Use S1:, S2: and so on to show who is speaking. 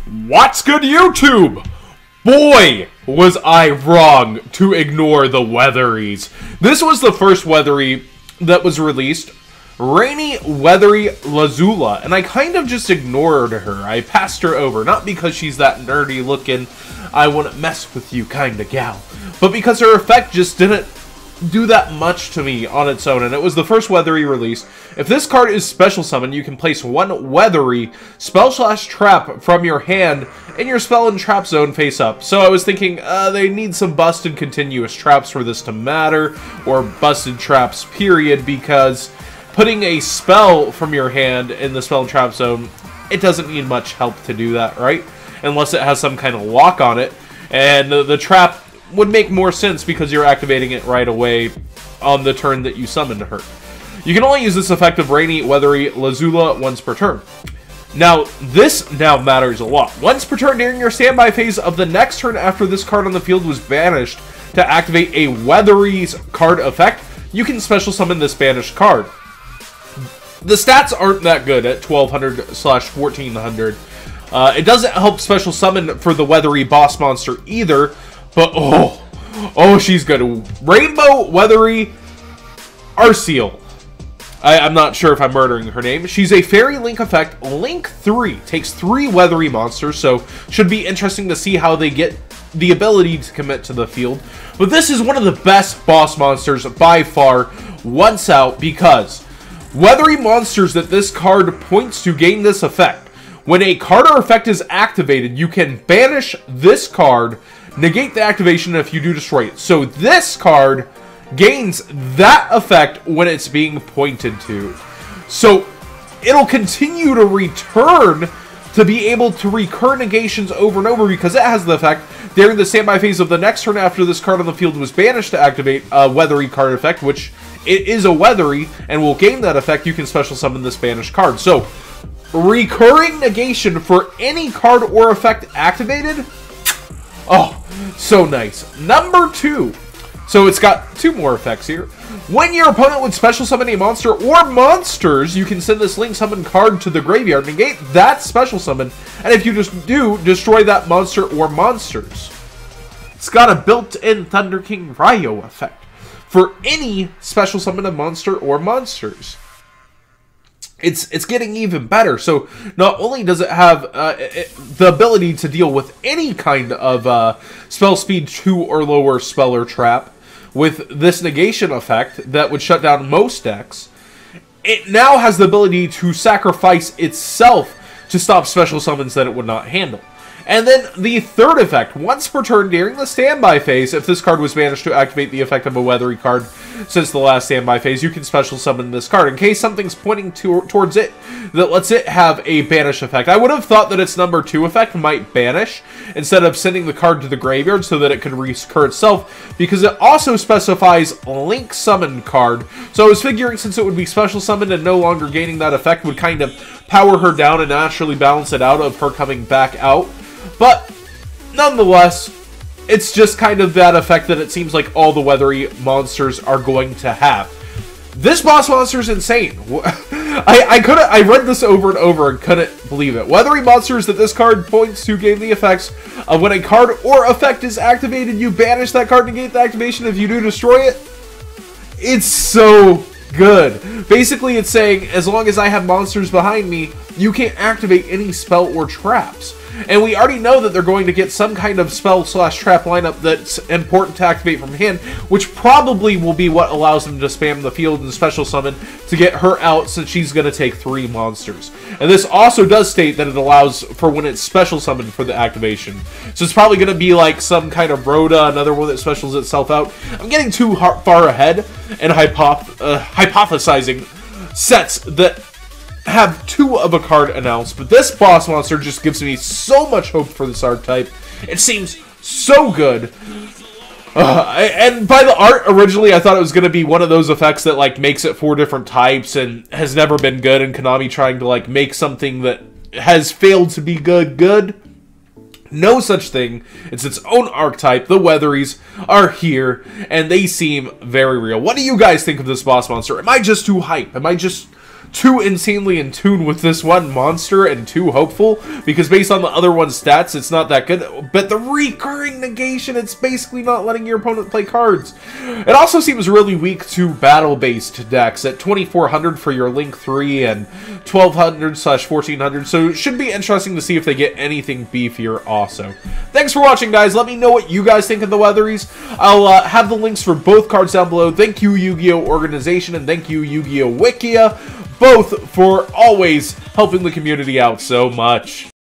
S1: What's good, YouTube? Boy, was I wrong to ignore the Weatheries. This was the first Weathery that was released, Rainy Weathery Lazula, and I kind of just ignored her. I passed her over, not because she's that nerdy looking, I wouldn't mess with you kind of gal, but because her effect just didn't do that much to me on its own, and it was the first Weathery released. If this card is special summoned, you can place one Weathery spell/trap from your hand in your spell and trap zone face up. So I was thinking, they need some busted continuous traps for this to matter, or busted traps period, because putting a spell from your hand in the spell and trap zone, it doesn't need much help to do that, right? Unless it has some kind of lock on it, and the trap would make more sense because you're activating it right away on the turn that you summoned her. You can only use this effect of Rainy Weathery Lazula once per turn. Now, this now matters a lot. Once per turn during your standby phase of the next turn after this card on the field was banished to activate a Weathery's card effect, you can special summon this banished card. The stats aren't that good at 1200/1400. It doesn't help special summon for the Weathery boss monster either, but oh, she's good. Rainbow Weathery Arciel. I'm not sure if I'm murdering her name. She's a Fairy Link effect, Link 3. Takes 3 Weathery monsters, so should be interesting to see how they get the ability to commit to the field. But this is one of the best boss monsters by far once out, because Weathery monsters that this card points to gain this effect. When a card or effect is activated, you can banish this card, negate the activation if you do destroy it. So this card gains that effect when it's being pointed to. So it'll continue to return to be able to recur negations over and over, because it has the effect during the standby phase of the next turn after this card on the field was banished to activate a Weathery card effect, which it is a Weathery and will gain that effect. You can special summon this banished card. So recurring negation for any card or effect activated. Oh, so nice. Number 2. So it's got 2 more effects here. When your opponent would special summon a monster or monsters, you can send this Link Summon card to the graveyard, negate that special summon, and if you just do, destroy that monster or monsters. It's got a built-in Thunder King Ryo effect for any special summon of monster or monsters. It's getting even better. So not only does it have the ability to deal with any kind of spell speed 2 or lower spell or trap with this negation effect that would shut down most decks, it now has the ability to sacrifice itself to stop special summons that it would not handle. And then the third effect, once per turn during the standby phase, if this card was banished to activate the effect of a Weathery card since the last standby phase, you can special summon this card in case something's pointing towards it that lets it have a banish effect. I would have thought that its number 2 effect might banish instead of sending the card to the graveyard so that it could recur itself, because it also specifies Link Summon card. So I was figuring since it would be special summoned and no longer gaining that effect would kind of power her down and naturally balance it out of her coming back out. But nonetheless, it's just kind of that effect that it seems like all the Weathery monsters are going to have. This boss monster is insane. I read this over and over and couldn't believe it. Weathery monsters that this card points to gain the effects of when a card or effect is activated, you banish that card to negate the activation. If you do, destroy it. It's so good. Basically, it's saying, as long as I have monsters behind me, you can't activate any spell or traps. And we already know that they're going to get some kind of spell/trap lineup that's important to activate from hand, which probably will be what allows them to spam the field and special summon to get her out, since she's going to take 3 monsters. And this also does state that it allows for when it's special summoned for the activation. So it's probably going to be like some kind of Rhoda, another one that specials itself out. I'm getting too far ahead and hypothesizing sets that have 2 of a card announced, but this boss monster just gives me so much hope for this archetype. It seems so good. And by the art, originally I thought it was going to be one of those effects that like makes it 4 different types and has never been good, and Konami trying to like make something that has failed to be good. No such thing. It's its own archetype. The Weatheries are here, and they seem very real. What do you guys think of this boss monster? Am I just too hype? Am I just too insanely in tune with this one monster and too hopeful, because based on the other one's stats, it's not that good. But the recurring negation, it's basically not letting your opponent play cards. It also seems really weak to battle-based decks at 2400 for your Link 3 and 1200/1400, so it should be interesting to see if they get anything beefier also. Thanks for watching, guys. Let me know what you guys think of the Weatheries. I'll have the links for both cards down below. Thank you, Yu-Gi-Oh! Organization, and thank you, Yu-Gi-Oh! Wikia, both for always helping the community out so much.